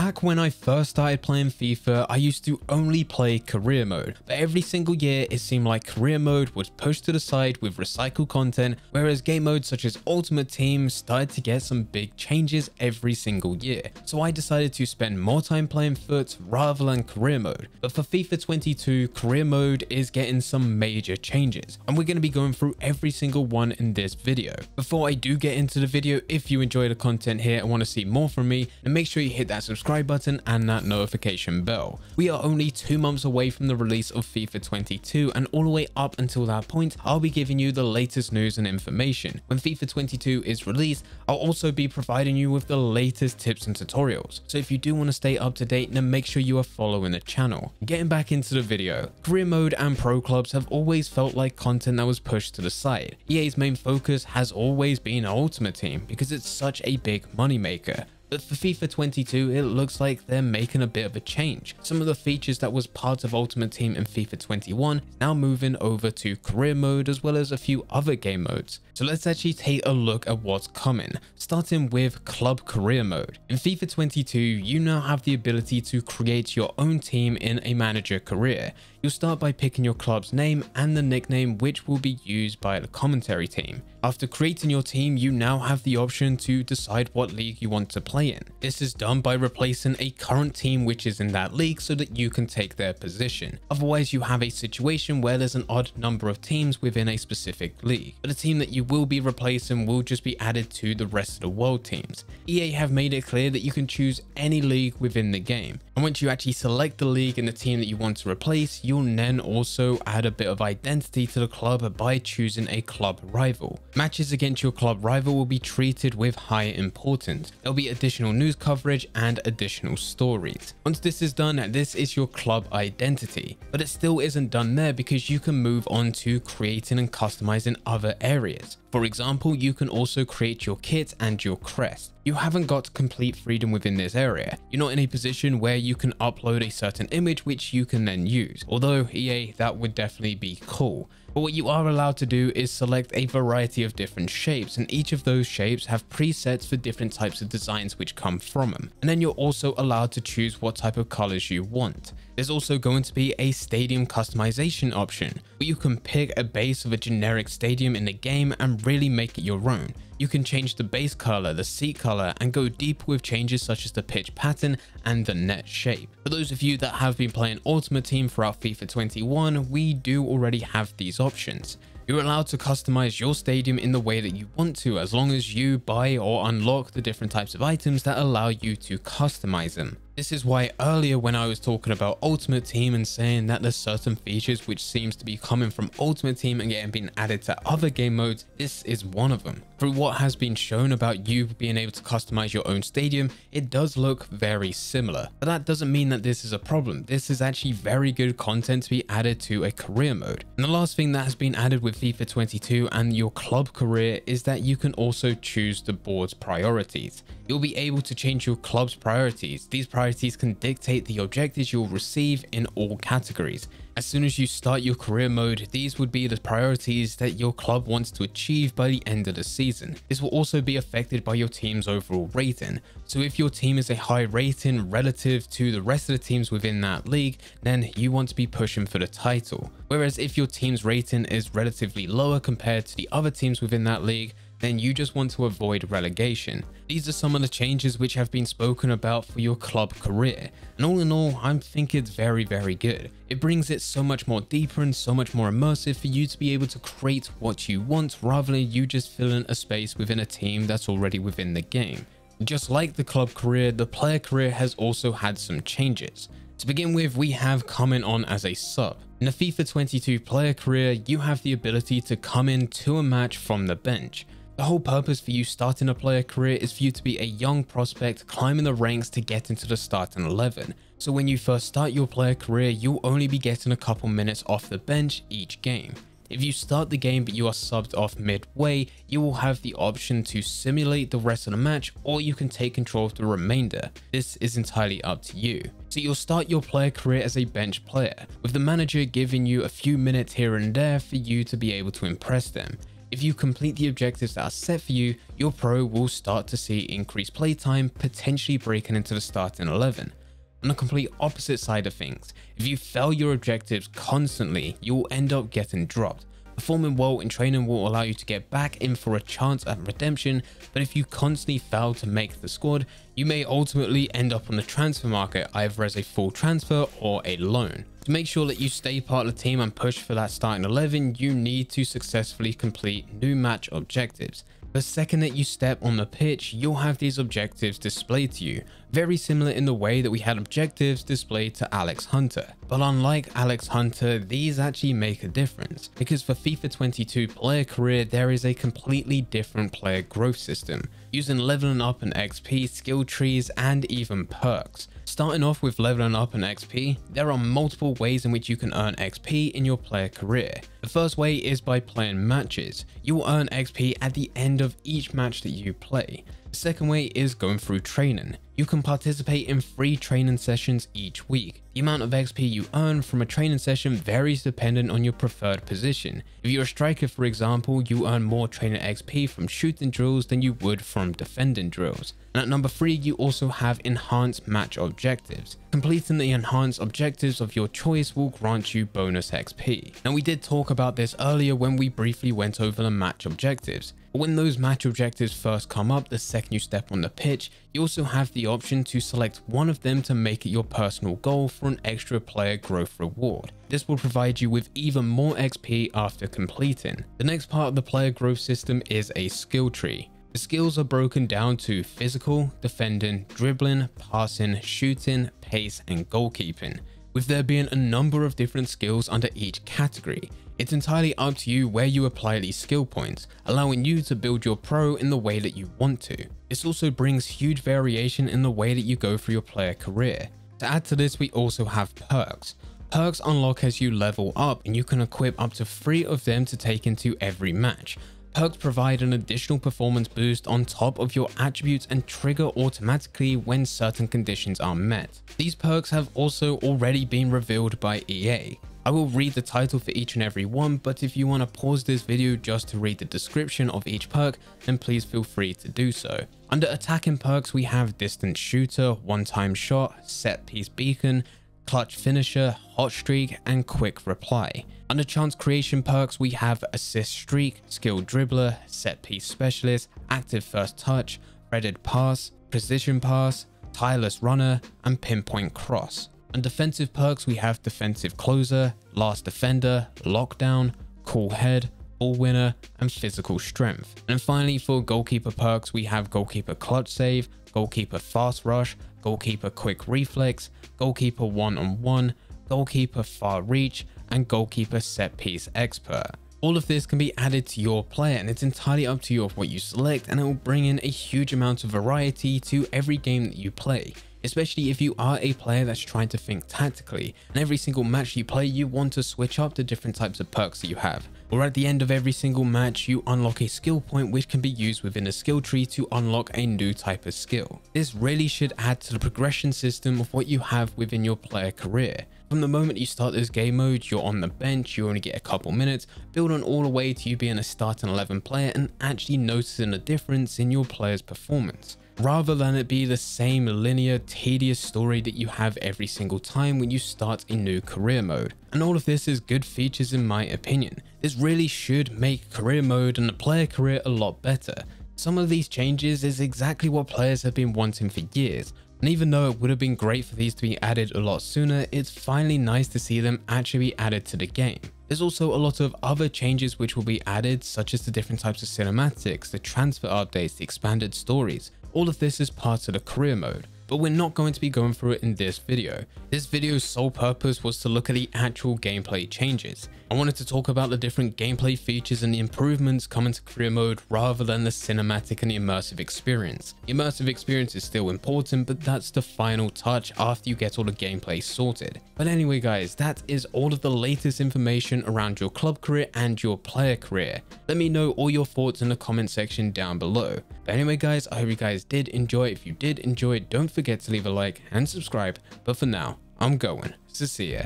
Back when I first started playing FIFA, I used to only play career mode, but every single year it seemed like career mode was pushed to the side with recycled content, whereas game modes such as Ultimate Team started to get some big changes every single year. So I decided to spend more time playing FUT rather than career mode. But for FIFA 22, career mode is getting some major changes, and we're going to be going through every single one in this video. Before I do get into the video, if you enjoy the content here and want to see more from me, then make sure you hit that subscribe button and that notification bell. We are only 2 months away from the release of FIFA 22, and all the way up until that point, I'll be giving you the latest news and information. When FIFA 22 is released, I'll also be providing you with the latest tips and tutorials. So if you do want to stay up to date, then make sure you are following the channel. Getting back into the video, career mode and pro clubs have always felt like content that was pushed to the side. EA's main focus has always been Ultimate Team because it's such a big moneymaker. But for FIFA 22, it looks like they're making a bit of a change. Some of the features that was part of Ultimate Team in FIFA 21 is now moving over to career mode, as well as a few other game modes. So let's actually take a look at what's coming, starting with club career mode. In FIFA 22, you now have the ability to create your own team in a manager career. You'll start by picking your club's name and the nickname, which will be used by the commentary team. After creating your team, you now have the option to decide what league you want to play in. This is done by replacing a current team which is in that league so that you can take their position. Otherwise, you have a situation where there's an odd number of teams within a specific league, but the team that you will be replacing will just be added to the rest of the world teams. EA have made it clear that you can choose any league within the game, and once you actually select the league and the team that you want to replace, you'll then also add a bit of identity to the club by choosing a club rival. Matches against your club rival will be treated with higher importance. There'll be additional news coverage and additional stories. Once this is done, this is your club identity, but it still isn't done there because you can move on to creating and customizing other areas. For example, you can also create your kit and your crest. You haven't got complete freedom within this area. You're not in a position where you can upload a certain image which you can then use. Although EA, that would definitely be cool. But what you are allowed to do is select a variety of different shapes, and each of those shapes have presets for different types of designs which come from them. And then you're also allowed to choose what type of colors you want. There's also going to be a stadium customization option, where you can pick a base of a generic stadium in the game and really make it your own. You can change the base color, the seat color, and go deep with changes such as the pitch pattern and the net shape. For those of you that have been playing Ultimate Team throughout FIFA 21, we do already have these options. You're allowed to customize your stadium in the way that you want to, as long as you buy or unlock the different types of items that allow you to customize them. This is why earlier when I was talking about Ultimate Team and saying that there's certain features which seems to be coming from Ultimate Team and getting being added to other game modes, this is one of them. Through what has been shown about you being able to customize your own stadium, it does look very similar. But that doesn't mean that this is a problem. This is actually very good content to be added to a career mode. And the last thing that has been added with FIFA 22 and your club career is that you can also choose the board's priorities. You'll be able to change your club's priorities. These priorities can dictate the objectives you'll receive in all categories. As soon as you start your career mode, these would be the priorities that your club wants to achieve by the end of the season. This will also be affected by your team's overall rating. So if your team is a high rating relative to the rest of the teams within that league, then you want to be pushing for the title. Whereas if your team's rating is relatively lower compared to the other teams within that league, then you just want to avoid relegation. These are some of the changes which have been spoken about for your club career, and all in all, I think it's very good. It brings it so much more deeper and so much more immersive for you to be able to create what you want rather than you just filling a space within a team that's already within the game. Just like the club career, the player career has also had some changes. To begin with, we have coming on as a sub. In the FIFA 22 player career, you have the ability to come in to a match from the bench. The whole purpose for you starting a player career is for you to be a young prospect climbing the ranks to get into the starting 11. So when you first start your player career, you'll only be getting a couple minutes off the bench each game. If you start the game but you are subbed off midway, you will have the option to simulate the rest of the match, or you can take control of the remainder. This is entirely up to you. So you'll start your player career as a bench player, with the manager giving you a few minutes here and there for you to be able to impress them. If you complete the objectives that are set for you, your pro will start to see increased playtime, potentially breaking into the starting 11. On the complete opposite side of things, if you fail your objectives constantly, you will end up getting dropped. Performing well in training will allow you to get back in for a chance at redemption, but if you constantly fail to make the squad, you may ultimately end up on the transfer market either as a full transfer or a loan. To make sure that you stay part of the team and push for that starting 11, you need to successfully complete new match objectives. The second that you step on the pitch, you'll have these objectives displayed to you, very similar in the way that we had objectives displayed to Alex Hunter. But unlike Alex Hunter, these actually make a difference, because for FIFA 22 player career, there is a completely different player growth system, using leveling up and XP, skill trees, and even perks. Starting off with leveling up and XP, there are multiple ways in which you can earn XP in your player career. The first way is by playing matches. You will earn XP at the end of each match that you play. The second way is going through training. You can participate in free training sessions each week. The amount of XP you earn from a training session varies dependent on your preferred position. If you're a striker, for example, you earn more training XP from shooting drills than you would from defending drills. And at number 3, you also have enhanced match objectives. Completing the enhanced objectives of your choice will grant you bonus XP. Now, we did talk about this earlier when we briefly went over the match objectives. But when those match objectives first come up the second you step on the pitch, you also have the option to select one of them to make it your personal goal for an extra player growth reward. This will provide you with even more XP after completing. The next part of the player growth system is a skill tree. The skills are broken down to physical, defending, dribbling, passing, shooting, pace, and goalkeeping, with there being a number of different skills under each category. It's entirely up to you where you apply these skill points, allowing you to build your pro in the way that you want to. This also brings huge variation in the way that you go through your player career. To add to this, we also have perks. Perks unlock as you level up, and you can equip up to 3 of them to take into every match. Perks provide an additional performance boost on top of your attributes and trigger automatically when certain conditions are met. These perks have also already been revealed by EA. I will read the title for each and every one, but if you want to pause this video just to read the description of each perk, then please feel free to do so. Under attacking perks, we have distant shooter, one-time shot, set piece beacon, clutch finisher, hot streak, and quick reply. Under chance creation perks, we have assist streak, skill dribbler, set piece specialist, active first touch, threaded pass, precision pass, tireless runner, and pinpoint cross. On defensive perks, we have defensive closer, last defender, lockdown, cool head, ball winner, and physical strength. And finally, for goalkeeper perks, we have goalkeeper clutch save, goalkeeper fast rush, goalkeeper quick reflex, goalkeeper one-on-one, goalkeeper far reach, and goalkeeper set piece expert. All of this can be added to your player, and it's entirely up to you of what you select, and it will bring in a huge amount of variety to every game that you play. Especially if you are a player that's trying to think tactically, and every single match you play you want to switch up the different types of perks that you have. Or at the end of every single match you unlock a skill point which can be used within a skill tree to unlock a new type of skill. This really should add to the progression system of what you have within your player career. From the moment you start this game mode, you're on the bench, you only get a couple minutes, build on all the way to you being a starting 11 player and actually noticing a difference in your player's performance, rather than it be the same linear, tedious story that you have every single time when you start a new career mode. And all of this is good features in my opinion. This really should make career mode and the player career a lot better. Some of these changes is exactly what players have been wanting for years. And even though it would have been great for these to be added a lot sooner, it's finally nice to see them actually be added to the game. There's also a lot of other changes which will be added, such as the different types of cinematics, the transfer updates, the expanded stories. All of this is part of the career mode, but we're not going to be going through it in this video. This video's sole purpose was to look at the actual gameplay changes. I wanted to talk about the different gameplay features and the improvements coming to career mode rather than the cinematic and the immersive experience. The immersive experience is still important, but that's the final touch after you get all the gameplay sorted. But anyway guys, that is all of the latest information around your club career and your player career. Let me know all your thoughts in the comment section down below. But anyway guys, I hope you guys did enjoy. If you did enjoy, don't forget to leave a like and subscribe. But for now, I'm going. So see ya.